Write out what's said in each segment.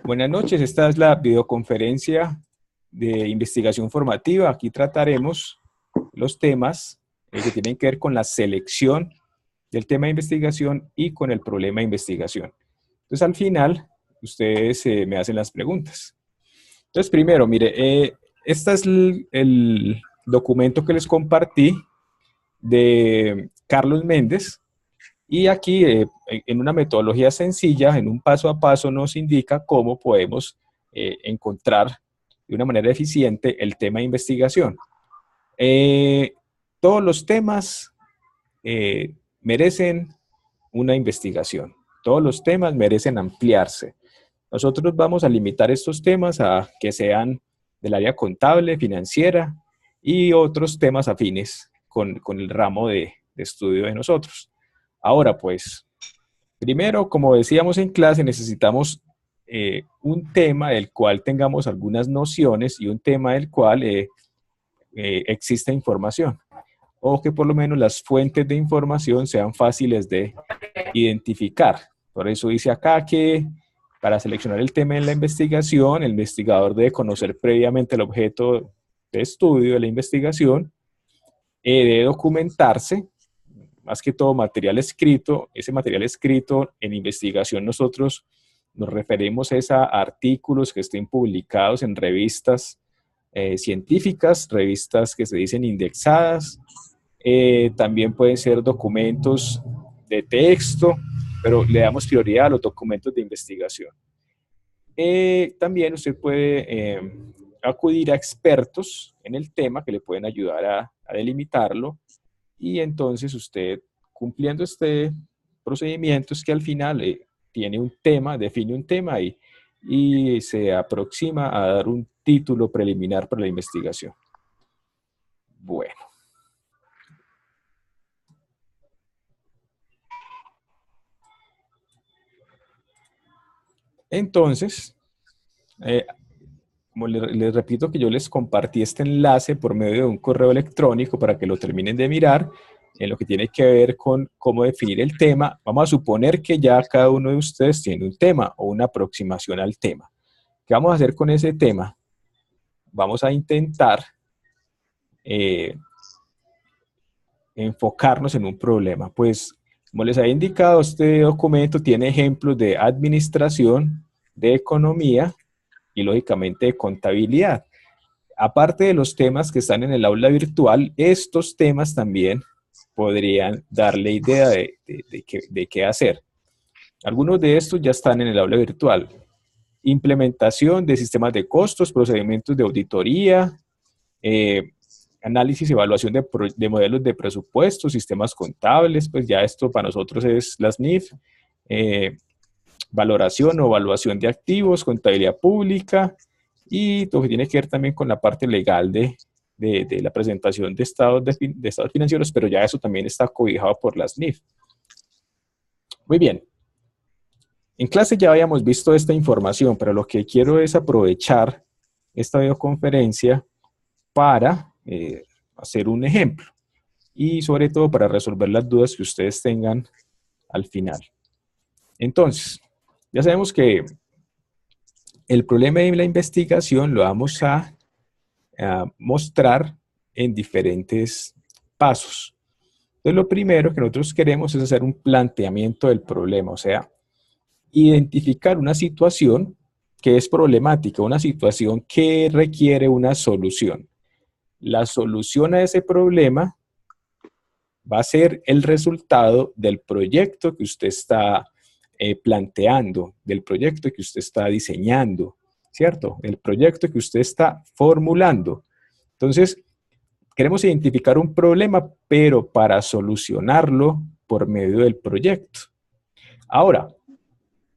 Buenas noches, esta es la videoconferencia de investigación formativa. Aquí trataremos los temas que tienen que ver con la selección del tema de investigación y con el problema de investigación. Entonces, al final, ustedes me hacen las preguntas. Entonces, primero, mire, este es el documento que les compartí de Carlos Méndez. Y aquí, en una metodología sencilla, en un paso a paso, nos indica cómo podemos encontrar de una manera eficiente el tema de investigación. Todos los temas merecen una investigación. Todos los temas merecen ampliarse. Nosotros vamos a limitar estos temas a que sean del área contable, financiera y otros temas afines con el ramo de estudio de nosotros. Ahora, pues, primero, como decíamos en clase, necesitamos un tema del cual tengamos algunas nociones y un tema del cual exista información, o que por lo menos las fuentes de información sean fáciles de identificar. Por eso dice acá que para seleccionar el tema en la investigación, el investigador debe conocer previamente el objeto de estudio de la investigación, debe documentarse, más que todo material escrito. Ese material escrito en investigación nosotros nos referimos a artículos que estén publicados en revistas científicas, revistas que se dicen indexadas, también pueden ser documentos de texto, pero le damos prioridad a los documentos de investigación. También usted puede acudir a expertos en el tema que le pueden ayudar a delimitarlo. Y entonces usted, cumpliendo este procedimiento, es que al final tiene un tema, define un tema y se aproxima a dar un título preliminar para la investigación. Bueno. Entonces, como les repito que yo les compartí este enlace por medio de un correo electrónico para que lo terminen de mirar, en lo que tiene que ver con cómo definir el tema. Vamos a suponer que ya cada uno de ustedes tiene un tema o una aproximación al tema. ¿Qué vamos a hacer con ese tema? Vamos a intentar enfocarnos en un problema. Pues, como les había indicado, este documento tiene ejemplos de administración, de economía y, lógicamente, de contabilidad. Aparte de los temas que están en el aula virtual, estos temas también podrían darle idea de qué hacer. Algunos de estos ya están en el aula virtual. Implementación de sistemas de costos, procedimientos de auditoría, análisis y evaluación de modelos de presupuesto, sistemas contables, pues ya esto para nosotros es las NIF, valoración o evaluación de activos, contabilidad pública y todo lo que tiene que ver también con la parte legal de la presentación de estados financieros, pero ya eso también está cobijado por las NIF. Muy bien. En clase ya habíamos visto esta información, pero lo que quiero es aprovechar esta videoconferencia para hacer un ejemplo y sobre todo para resolver las dudas que ustedes tengan al final. Entonces, ya sabemos que el problema de la investigación lo vamos a mostrar en diferentes pasos. Entonces, lo primero que nosotros queremos es hacer un planteamiento del problema, o sea, identificar una situación que es problemática, una situación que requiere una solución. La solución a ese problema va a ser el resultado del proyecto que usted está planteando, del proyecto que usted está diseñando, ¿cierto? El proyecto que usted está formulando. Entonces, queremos identificar un problema, pero para solucionarlo por medio del proyecto. Ahora,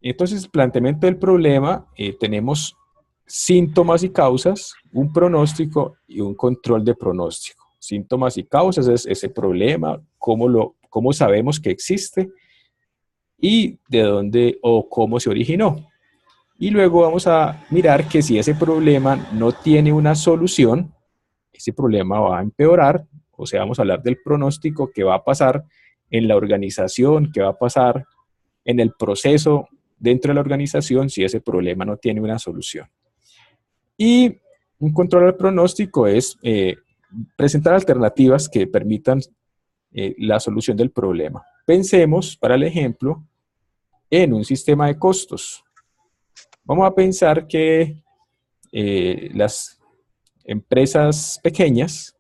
entonces, el planteamiento del problema, tenemos síntomas y causas, un pronóstico y un control de pronóstico. Síntomas y causas es ese problema, cómo sabemos que existe y de dónde o cómo se originó. Y luego vamos a mirar que si ese problema no tiene una solución, ese problema va a empeorar, o sea, vamos a hablar del pronóstico que va a pasar en la organización, que va a pasar en el proceso dentro de la organización si ese problema no tiene una solución. Y un control al pronóstico es presentar alternativas que permitan la solución del problema. Pensemos, para el ejemplo, en un sistema de costos. Vamos a pensar que las empresas pequeñas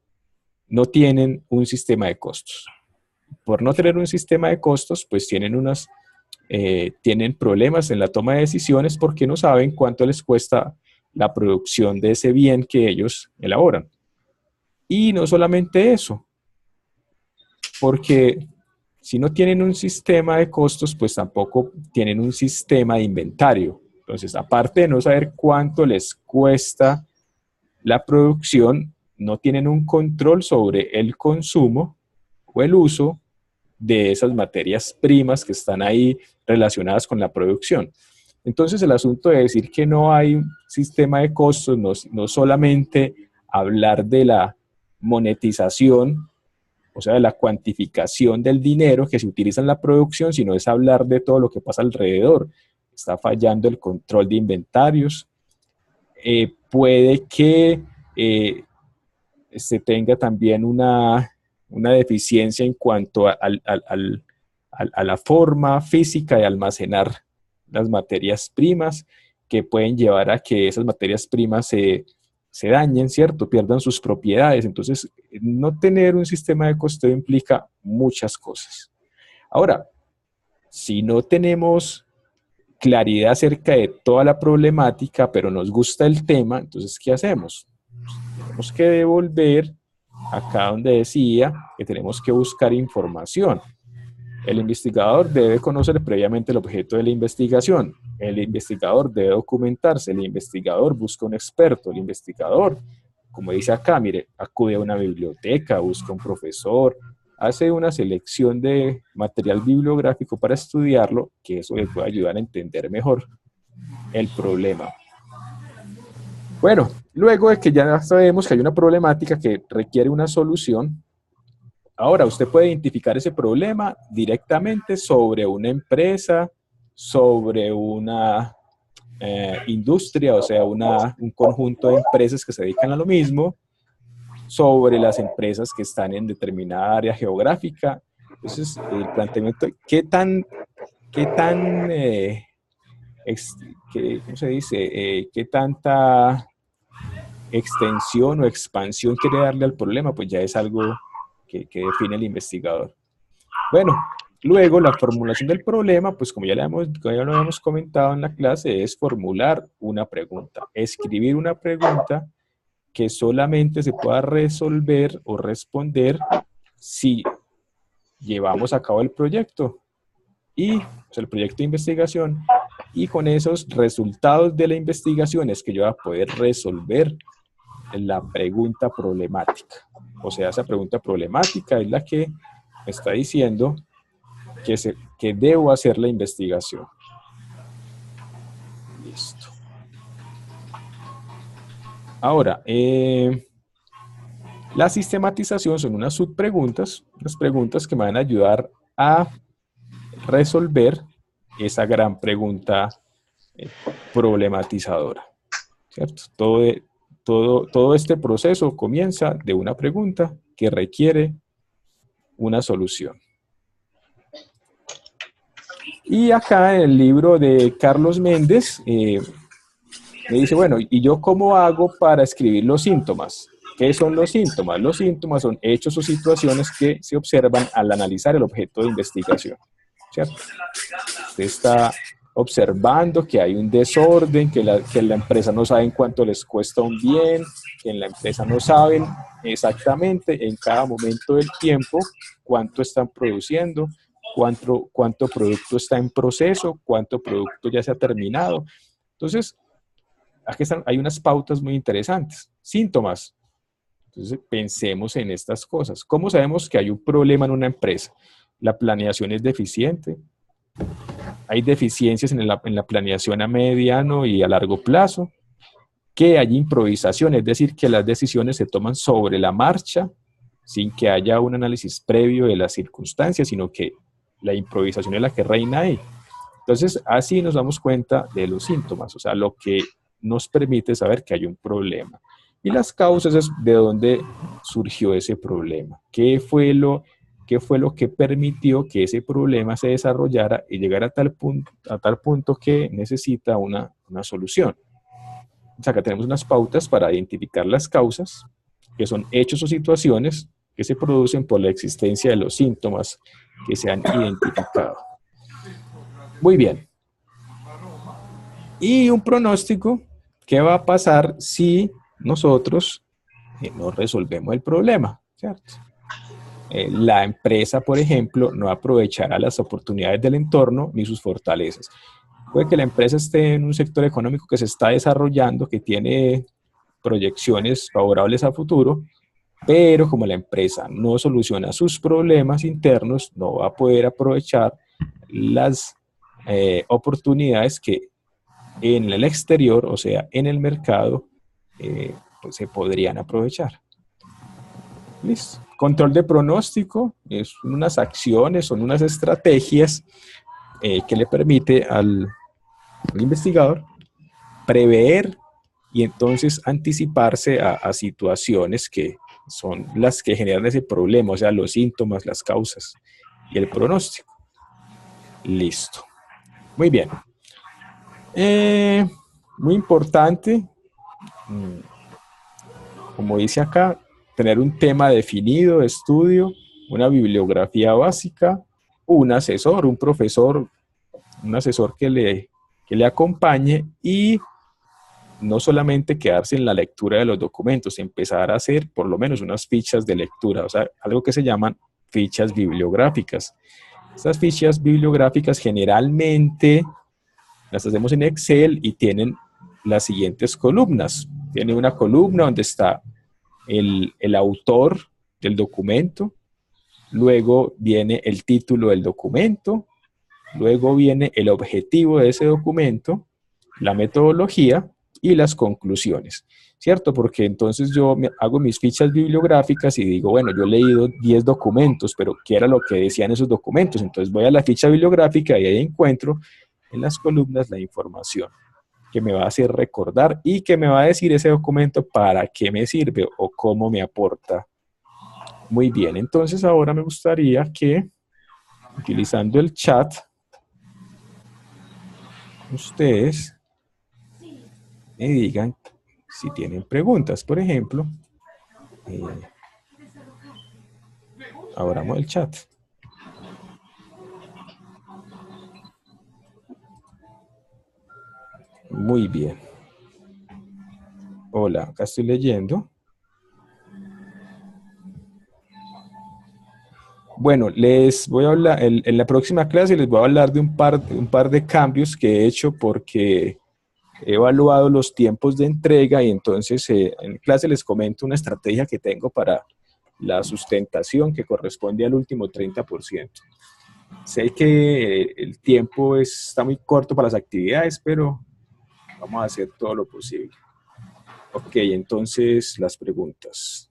no tienen un sistema de costos. Por no tener un sistema de costos, pues tienen problemas en la toma de decisiones porque no saben cuánto les cuesta la producción de ese bien que ellos elaboran. Y no solamente eso, porque si no tienen un sistema de costos, pues tampoco tienen un sistema de inventario. Entonces, aparte de no saber cuánto les cuesta la producción, no tienen un control sobre el consumo o el uso de esas materias primas que están ahí relacionadas con la producción. Entonces, el asunto de decir que no hay un sistema de costos, no solamente hablar de la monetización, o sea, de la cuantificación del dinero que se utiliza en la producción, sino es hablar de todo lo que pasa alrededor. Está fallando el control de inventarios. Puede que se tenga también una deficiencia en cuanto a la forma física de almacenar las materias primas, que pueden llevar a que esas materias primas se dañen, ¿cierto? Pierdan sus propiedades. Entonces, no tener un sistema de costeo implica muchas cosas. Ahora, si no tenemos claridad acerca de toda la problemática, pero nos gusta el tema, entonces, ¿qué hacemos? Tenemos que devolver acá donde decía que tenemos que buscar información. El investigador debe conocer previamente el objeto de la investigación. El investigador debe documentarse. El investigador busca un experto. El investigador, como dice acá, mire, acude a una biblioteca, busca un profesor, hace una selección de material bibliográfico para estudiarlo, que eso le puede ayudar a entender mejor el problema. Bueno, luego de que ya sabemos que hay una problemática que requiere una solución, ahora usted puede identificar ese problema directamente sobre una empresa, sobre una industria, o sea, un conjunto de empresas que se dedican a lo mismo, sobre las empresas que están en determinada área geográfica. Entonces, el planteamiento, ¿cómo se dice? ¿Qué tanta extensión o expansión quiere darle al problema? Pues ya es algo que define el investigador. Bueno, luego la formulación del problema, pues como ya lo habíamos comentado en la clase, es formular una pregunta, escribir una pregunta que solamente se pueda resolver o responder si llevamos a cabo el proyecto y pues, el proyecto de investigación, y con esos resultados de la investigación es que yo voy a poder resolver la pregunta problemática. O sea, esa pregunta problemática es la que me está diciendo que debo hacer la investigación. Listo. Ahora, la sistematización son unas subpreguntas, unas preguntas que me van a ayudar a resolver esa gran pregunta problematizadora, ¿cierto? Todo este proceso comienza de una pregunta que requiere una solución. Y acá en el libro de Carlos Méndez, me dice, bueno, ¿y yo cómo hago para escribir los síntomas? ¿Qué son los síntomas? Los síntomas son hechos o situaciones que se observan al analizar el objeto de investigación, ¿cierto? Usted está observando que hay un desorden, que la empresa no sabe en cuánto les cuesta un bien, que en la empresa no saben exactamente en cada momento del tiempo cuánto están produciendo, cuánto producto está en proceso, cuánto producto ya se ha terminado. Entonces, aquí hay unas pautas muy interesantes. Síntomas. Entonces, pensemos en estas cosas. ¿Cómo sabemos que hay un problema en una empresa? La planeación es deficiente. Hay deficiencias en la planeación a mediano y a largo plazo. Que hay improvisación, es decir, que las decisiones se toman sobre la marcha, sin que haya un análisis previo de las circunstancias, sino que la improvisación es la que reina ahí. Entonces, así nos damos cuenta de los síntomas, o sea, lo que nos permite saber que hay un problema. Y las causas es de dónde surgió ese problema. Qué fue lo que permitió que ese problema se desarrollara y llegara a tal punto que necesita una solución? O sea, acá tenemos unas pautas para identificar las causas, que son hechos o situaciones que se producen por la existencia de los síntomas que se han identificado. Muy bien. Y un pronóstico, ¿qué va a pasar si nosotros no resolvemos el problema? ¿Cierto? La empresa, por ejemplo, no aprovechará las oportunidades del entorno ni sus fortalezas. Puede que la empresa esté en un sector económico que se está desarrollando, que tiene proyecciones favorables a futuro, pero como la empresa no soluciona sus problemas internos, no va a poder aprovechar las oportunidades que en el exterior, o sea, en el mercado, pues se podrían aprovechar. ¿Listo? Control de pronóstico es unas acciones, son unas estrategias que le permite al investigador prever y entonces anticiparse a situaciones que son las que generan ese problema, o sea, los síntomas, las causas y el pronóstico. Listo. Muy bien. Muy importante, como dice acá, tener un tema definido de estudio, una bibliografía básica, un asesor, un profesor, un asesor que le acompañe y no solamente quedarse en la lectura de los documentos, empezar a hacer por lo menos unas fichas de lectura, o sea, algo que se llaman fichas bibliográficas. Estas fichas bibliográficas generalmente las hacemos en Excel y tienen las siguientes columnas. Tiene una columna donde está el autor del documento, luego viene el título del documento, luego viene el objetivo de ese documento, la metodología y las conclusiones, ¿cierto? Porque entonces yo hago mis fichas bibliográficas y digo, bueno, yo he leído 10 documentos, pero ¿qué era lo que decían esos documentos? Entonces voy a la ficha bibliográfica y ahí encuentro en las columnas la información que me va a hacer recordar y que me va a decir ese documento para qué me sirve o cómo me aporta. Muy bien, entonces ahora me gustaría que, utilizando el chat, ustedes me digan si tienen preguntas. Por ejemplo, abramos el chat. Muy bien. Hola, acá estoy leyendo. Bueno, les voy a hablar, en la próxima clase les voy a hablar de un par de cambios que he hecho porque he evaluado los tiempos de entrega y entonces en clase les comento una estrategia que tengo para la sustentación que corresponde al último 30%. Sé que el tiempo está muy corto para las actividades, pero vamos a hacer todo lo posible. Ok, entonces las preguntas.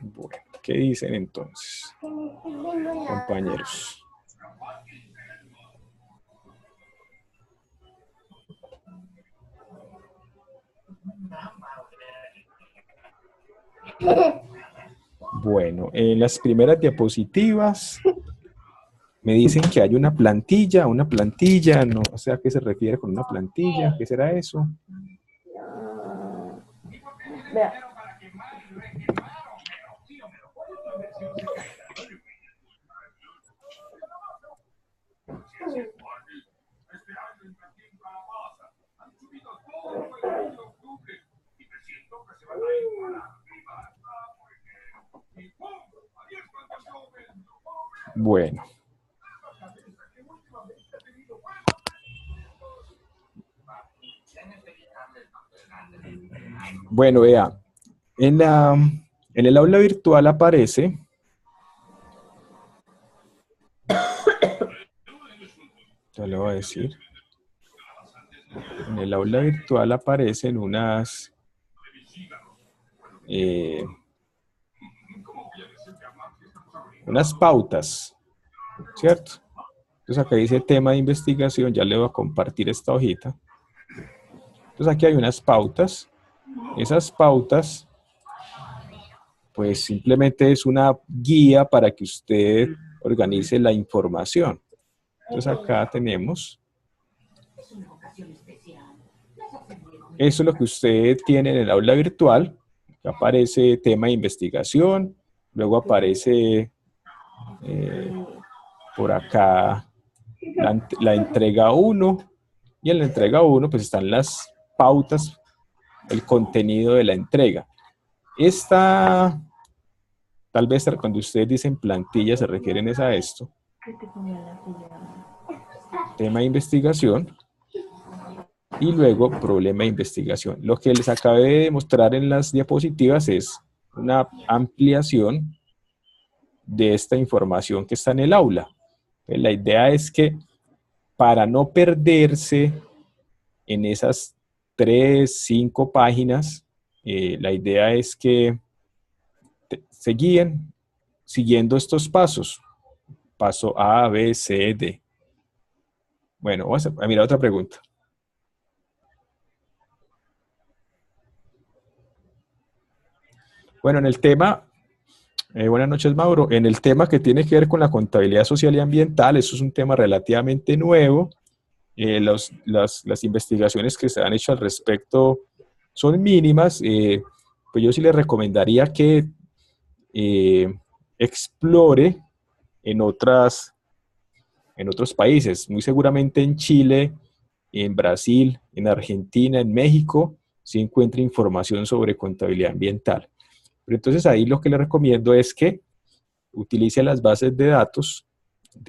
Bueno, ¿qué dicen entonces, compañeros? Bueno, en las primeras diapositivas me dicen que hay una plantilla, no sé a qué se refiere con una plantilla, ¿qué será eso? Vea. Bueno. Bueno, vea, en el aula virtual aparece ya le voy a decir. En el aula virtual aparecen eh, unas pautas, ¿cierto? Entonces acá dice tema de investigación, ya le voy a compartir esta hojita. Entonces aquí hay unas pautas. Esas pautas, pues simplemente es una guía para que usted organice la información. Entonces acá tenemos, eso es lo que usted tiene en el aula virtual. Aparece tema de investigación, luego aparece por acá la entrega 1, y en la entrega 1 pues están las pautas, el contenido de la entrega. Esta, tal vez cuando ustedes dicen plantilla se refieren a esto, tema de investigación, y luego problema de investigación. Lo que les acabé de mostrar en las diapositivas es una ampliación de esta información que está en el aula. La idea es que para no perderse en esas 3, 5 páginas, la idea es que se guíen siguiendo estos pasos. Paso A, B, C, D. Bueno, vamos a mirar otra pregunta. Bueno, en el tema, buenas noches Mauro, en el tema que tiene que ver con la contabilidad social y ambiental, eso es un tema relativamente nuevo. Las investigaciones que se han hecho al respecto son mínimas. Pues yo sí le recomendaría que explore en otros países, muy seguramente en Chile, en Brasil, en Argentina, en México, se encuentra información sobre contabilidad ambiental. Pero entonces ahí lo que le recomiendo es que utilice las bases de datos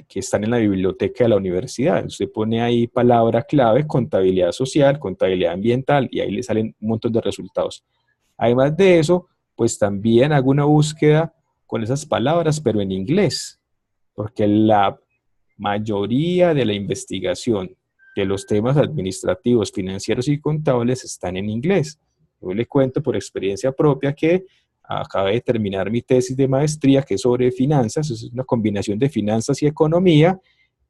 que están en la biblioteca de la universidad. Usted pone ahí palabra clave, contabilidad social, contabilidad ambiental, y ahí le salen un montón de resultados. Además de eso, pues también hago una búsqueda con esas palabras, pero en inglés, porque la mayoría de la investigación de los temas administrativos, financieros y contables están en inglés. Yo le cuento por experiencia propia que acabé de terminar mi tesis de maestría, que es sobre finanzas, es una combinación de finanzas y economía.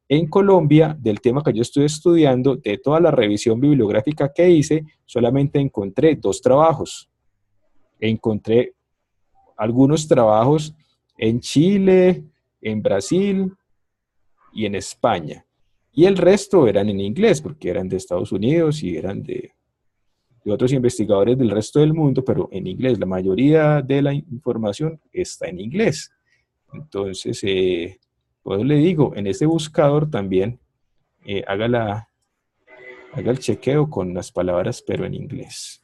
En Colombia, del tema que yo estoy estudiando, de toda la revisión bibliográfica que hice, solamente encontré 2 trabajos. Encontré algunos trabajos en Chile, en Brasil y en España. Y el resto eran en inglés, porque eran de Estados Unidos y eran de otros investigadores del resto del mundo, pero en inglés. La mayoría de la información está en inglés. Entonces, pues le digo, en ese buscador también haga el chequeo con las palabras, pero en inglés.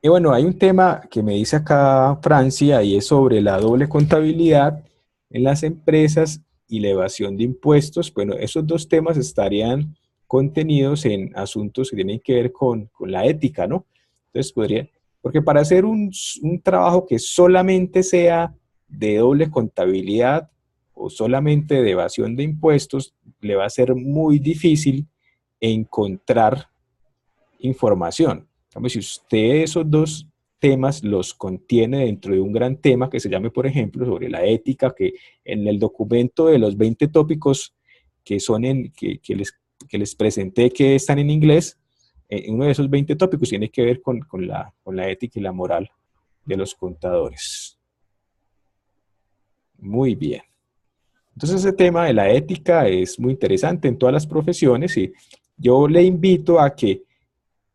Y bueno, hay un tema que me dice acá Francia y es sobre la doble contabilidad en las empresas y la evasión de impuestos. Bueno, esos 2 temas estarían contenidos en asuntos que tienen que ver con la ética, ¿no? Entonces podría, porque para hacer un trabajo que solamente sea de doble contabilidad o solamente de evasión de impuestos, le va a ser muy difícil encontrar información. Si usted esos 2 temas los contiene dentro de un gran tema que se llame, por ejemplo, sobre la ética, que en el documento de los 20 tópicos que, que les presenté que están en inglés, uno de esos 20 tópicos tiene que ver con la ética y la moral de los contadores. Muy bien. Entonces ese tema de la ética es muy interesante en todas las profesiones y yo le invito a que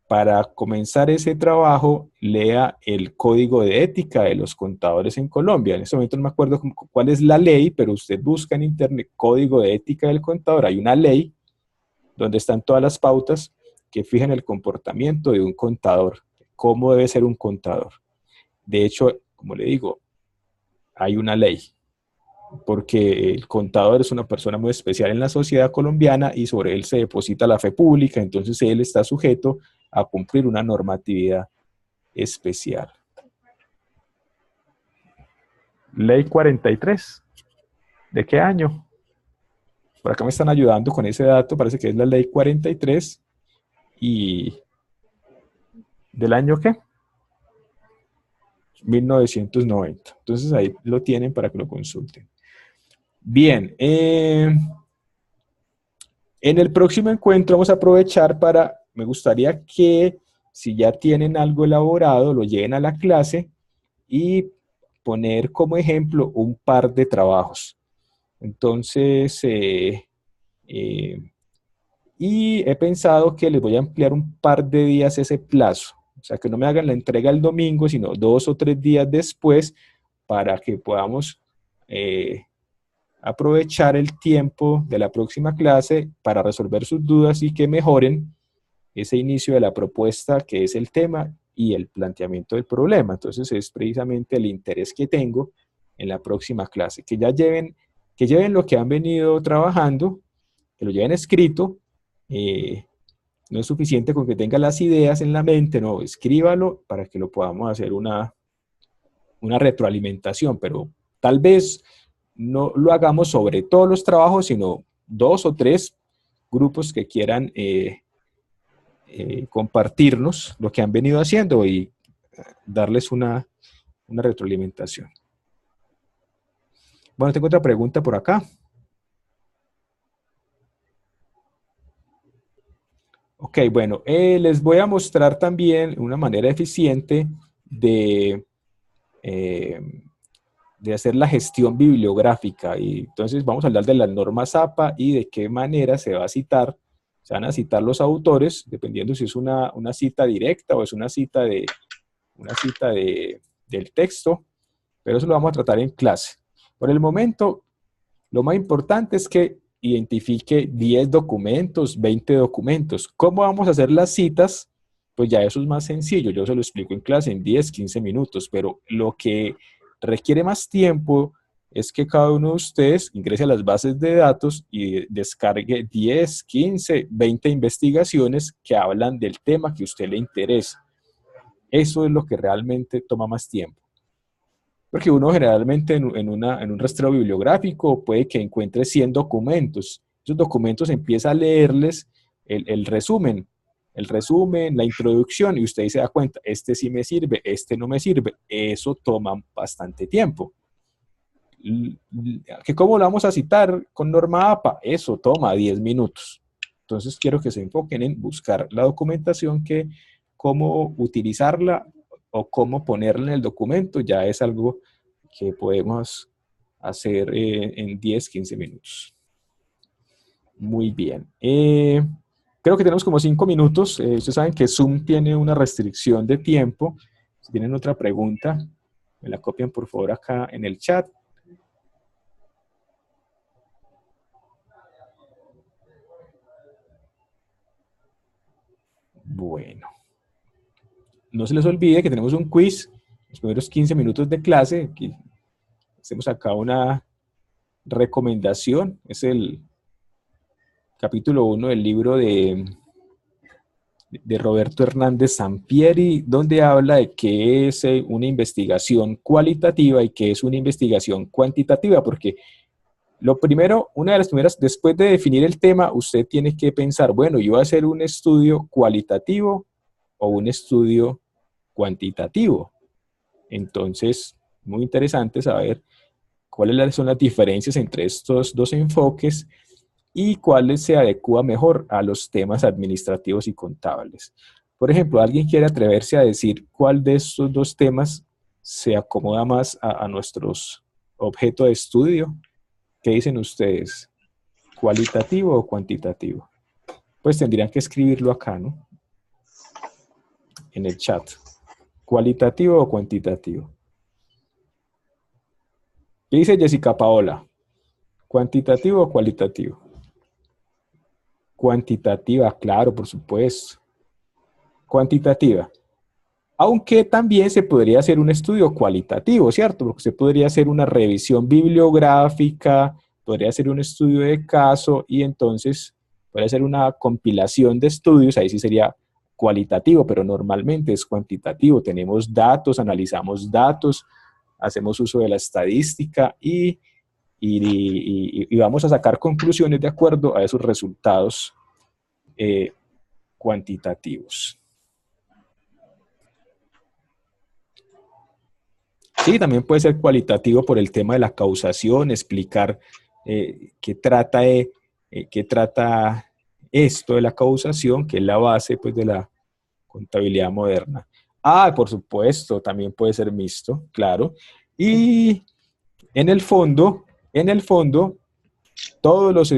para comenzar ese trabajo, lea el código de ética de los contadores en Colombia. En este momento no me acuerdo cuál es la ley, pero usted busca en internet código de ética del contador. Hay una ley donde están todas las pautas que fijan el comportamiento de un contador, cómo debe ser un contador. De hecho, como le digo, hay una ley, porque el contador es una persona muy especial en la sociedad colombiana y sobre él se deposita la fe pública, entonces él está sujeto a cumplir una normatividad especial. Ley 43. ¿De qué año? Por acá me están ayudando con ese dato, parece que es la ley 43 y del año ¿qué? 1990. Entonces ahí lo tienen para que lo consulten. Bien, en el próximo encuentro vamos a aprovechar me gustaría que si ya tienen algo elaborado, lo lleven a la clase y poner como ejemplo un par de trabajos. Entonces, eh, y he pensado que les voy a ampliar un par de días ese plazo. O sea, que no me hagan la entrega el domingo, sino 2 o 3 días después para que podamos aprovechar el tiempo de la próxima clase para resolver sus dudas y que mejoren ese inicio de la propuesta que es el tema y el planteamiento del problema. Entonces es precisamente el interés que tengo en la próxima clase, que lleven lo que han venido trabajando, que lo lleven escrito. No es suficiente con que tenga las ideas en la mente, no, escríbalo para que lo podamos hacer una retroalimentación, pero tal vez no lo hagamos sobre todos los trabajos, sino 2 o 3 grupos que quieran compartirnos lo que han venido haciendo y darles una retroalimentación. Bueno, tengo otra pregunta por acá. Ok, bueno, les voy a mostrar también una manera eficiente eh, de hacer la gestión bibliográfica. Y entonces vamos a hablar de las normas APA y de qué manera se va a citar. Se van a citar los autores, dependiendo si es una cita directa o es una cita del texto, pero eso lo vamos a tratar en clase. Por el momento, lo más importante es que identifique 10 documentos, 20 documentos. ¿Cómo vamos a hacer las citas? Pues ya eso es más sencillo, yo se lo explico en clase en 10, 15 minutos, pero lo que requiere más tiempo es que cada uno de ustedes ingrese a las bases de datos y descargue 10, 15, 20 investigaciones que hablan del tema que a usted le interesa. Eso es lo que realmente toma más tiempo. Porque uno generalmente en un rastreo bibliográfico puede que encuentre 100 documentos. Esos documentos empieza a leerles el resumen, la introducción, y usted se da cuenta, este sí me sirve, este no me sirve. Eso toma bastante tiempo. ¿Cómo lo vamos a citar con norma APA? Eso toma 10 minutos. Entonces quiero que se enfoquen en buscar la documentación, cómo utilizarla o cómo ponerla en el documento, ya es algo que podemos hacer en 10, 15 minutos. Muy bien. Creo que tenemos como 5 minutos. Ustedes saben que Zoom tiene una restricción de tiempo. Si tienen otra pregunta, me la copian por favor acá en el chat. Bueno. No se les olvide que tenemos un quiz, los primeros 15 minutos de clase. Aquí hacemos acá una recomendación. Es el capítulo 1 del libro de Roberto Hernández Sampieri, donde habla de qué es una investigación cualitativa y qué es una investigación cuantitativa, porque lo primero, una de las primeras, después de definir el tema, usted tiene que pensar, bueno, ¿yo voy a hacer un estudio cualitativo o un estudio cuantitativo? Entonces, muy interesante saber cuáles son las diferencias entre estos dos enfoques y cuáles se adecúa mejor a los temas administrativos y contables. Por ejemplo, ¿alguien quiere atreverse a decir cuál de estos dos temas se acomoda más a nuestros objetos de estudio? ¿Qué dicen ustedes? ¿Cualitativo o cuantitativo? Pues tendrían que escribirlo acá, ¿no? En el chat. ¿Cualitativo o cuantitativo? ¿Qué dice Jessica Paola? ¿Cuantitativo o cualitativo? Cuantitativa, claro, por supuesto. Cuantitativa. Aunque también se podría hacer un estudio cualitativo, ¿cierto? Porque se podría hacer una revisión bibliográfica, podría hacer un estudio de caso y entonces podría hacer una compilación de estudios, ahí sí sería cualitativo, pero normalmente es cuantitativo. Tenemos datos, analizamos datos, hacemos uso de la estadística y y vamos a sacar conclusiones de acuerdo a esos resultados cuantitativos. Sí, también puede ser cualitativo por el tema de la causación, explicar qué trata esto de la causación, que es la base pues, de la contabilidad moderna. Ah, por supuesto, también puede ser mixto, claro. Y en el fondo, todas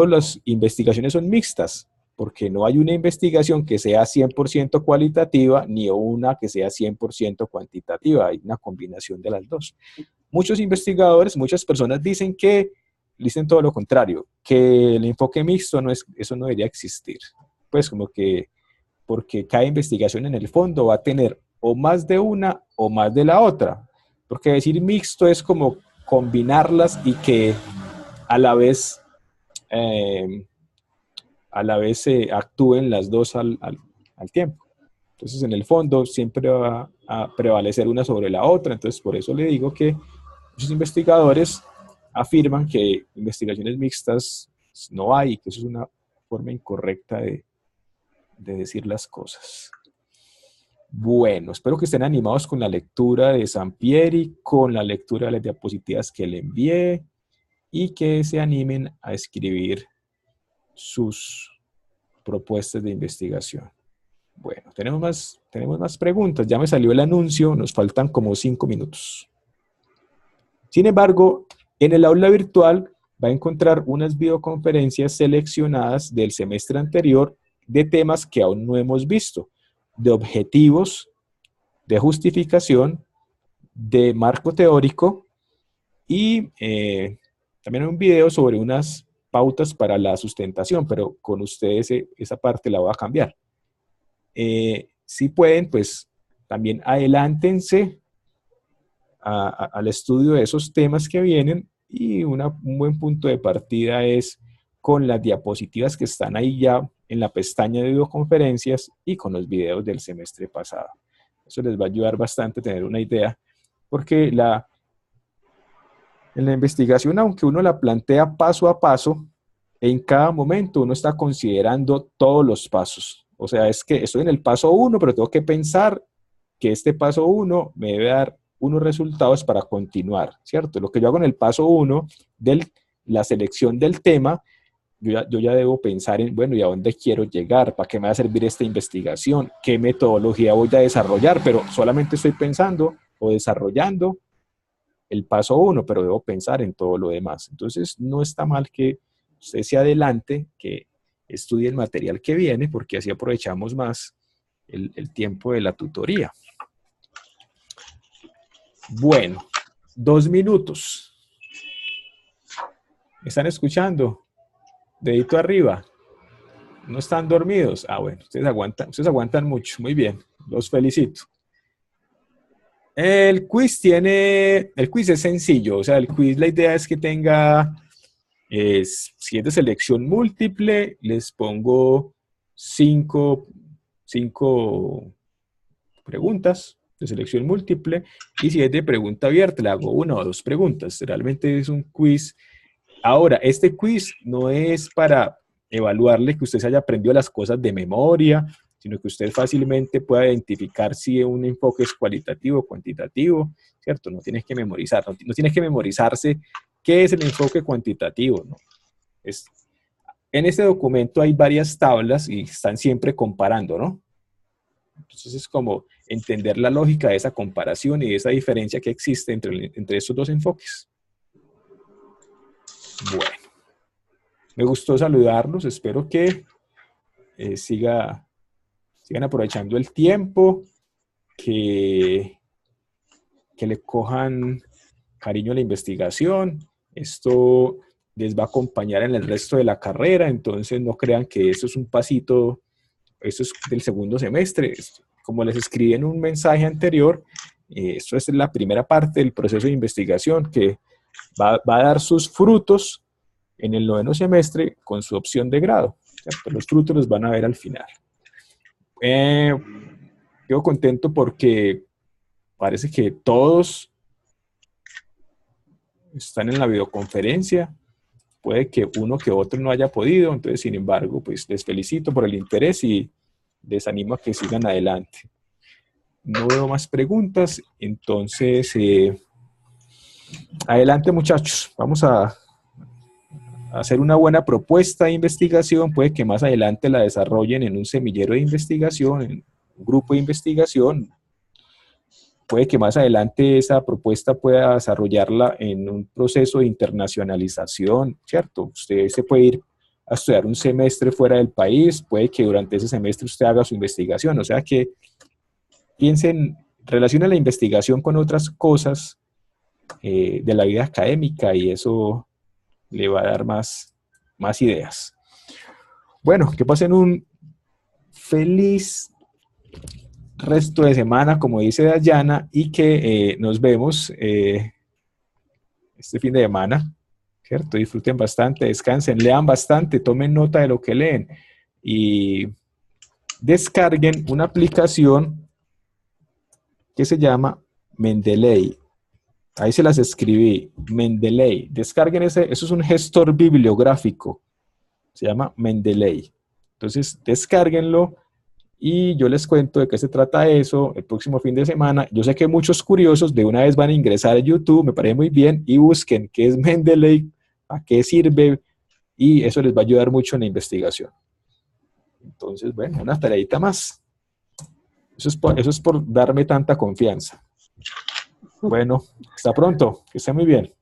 las investigaciones son mixtas, porque no hay una investigación que sea 100% cualitativa ni una que sea 100% cuantitativa, hay una combinación de las dos. Muchos investigadores, muchas personas dicen todo lo contrario, que el enfoque mixto eso no debería existir. Pues como que, porque cada investigación en el fondo va a tener o más de una o más de la otra. Porque decir mixto es como combinarlas y que a la vez eh, actúen las dos al tiempo. Entonces, en el fondo, siempre va a prevalecer una sobre la otra. Entonces, por eso le digo que muchos investigadores afirman que investigaciones mixtas no hay, que eso es una forma incorrecta de decir las cosas. Bueno, espero que estén animados con la lectura de Sampieri, con la lectura de las diapositivas que le envié y que se animen a escribir sus propuestas de investigación. Bueno, tenemos más preguntas. Ya me salió el anuncio, nos faltan como 5 minutos. Sin embargo, en el aula virtual va a encontrar unas videoconferencias seleccionadas del semestre anterior de temas que aún no hemos visto, de objetivos, de justificación, de marco teórico y también un video sobre unas pautas para la sustentación, pero con ustedes esa parte la voy a cambiar. Si pueden, pues también adelántense al estudio de esos temas que vienen y un buen punto de partida es con las diapositivas que están ahí ya en la pestaña de videoconferencias y con los videos del semestre pasado. Eso les va a ayudar bastante a tener una idea, porque en la investigación, aunque uno la plantea paso a paso, en cada momento uno está considerando todos los pasos. O sea, es que estoy en el paso 1, pero tengo que pensar que este paso 1 me debe dar unos resultados para continuar, ¿cierto? Lo que yo hago en el paso 1 de la selección del tema, yo ya debo pensar en, bueno, ¿y a dónde quiero llegar? ¿Para qué me va a servir esta investigación? ¿Qué metodología voy a desarrollar? Pero solamente estoy pensando o desarrollando el paso 1, pero debo pensar en todo lo demás. Entonces, no está mal que usted se adelante, que estudie el material que viene, porque así aprovechamos más el tiempo de la tutoría. Bueno, 2 minutos. ¿Me están escuchando? Dedito arriba. ¿No están dormidos? Ah, bueno, ustedes aguantan mucho. Muy bien, los felicito. El quiz es sencillo, o sea, el quiz la idea es que tenga, si es de selección múltiple, les pongo cinco preguntas de selección múltiple, y si es de pregunta abierta, le hago 1 o 2 preguntas. Realmente es un quiz. Ahora, este quiz no es para evaluarle que usted se haya aprendido las cosas de memoria, sino que usted fácilmente pueda identificar si un enfoque es cualitativo o cuantitativo, ¿cierto? No tienes que memorizar, no tienes que memorizarse qué es el enfoque cuantitativo, ¿no? En este documento hay varias tablas y están siempre comparando, ¿no? Entonces es como entender la lógica de esa comparación y de esa diferencia que existe entre estos dos enfoques. Bueno, me gustó saludarlos, espero que sigan aprovechando el tiempo, que le cojan cariño a la investigación. Esto les va a acompañar en el resto de la carrera, entonces no crean que esto es un pasito, esto es del segundo semestre. Como les escribí en un mensaje anterior, esto es la primera parte del proceso de investigación que va a dar sus frutos en el 9º semestre con su opción de grado, ¿cierto? Los frutos los van a ver al final. Quedo contento porque parece que todos están en la videoconferencia. Puede que uno que otro no haya podido, entonces, sin embargo, pues les felicito por el interés y les animo a que sigan adelante. No veo más preguntas, entonces, adelante muchachos, vamos a hacer una buena propuesta de investigación, puede que más adelante la desarrollen en un semillero de investigación, en un grupo de investigación, puede que más adelante esa propuesta pueda desarrollarla en un proceso de internacionalización, ¿cierto? Usted se puede ir a estudiar un semestre fuera del país, puede que durante ese semestre usted haga su investigación, o sea que piensen, relaciona la investigación con otras cosas de la vida académica y eso le va a dar más ideas. Bueno, que pasen un feliz resto de semana, como dice Dayana, y que nos vemos este fin de semana, ¿cierto? Disfruten bastante, descansen, lean bastante, tomen nota de lo que leen y descarguen una aplicación que se llama Mendeley. Ahí se las escribí, Mendeley. Descarguen eso es un gestor bibliográfico, se llama Mendeley. Entonces, descárguenlo y yo les cuento de qué se trata eso el próximo fin de semana. Yo sé que muchos curiosos de una vez van a ingresar a YouTube, me parece muy bien, y busquen qué es Mendeley, a qué sirve, y eso les va a ayudar mucho en la investigación. Entonces, bueno, una tareita más. Eso es por darme tanta confianza. Bueno, hasta pronto, que esté muy bien.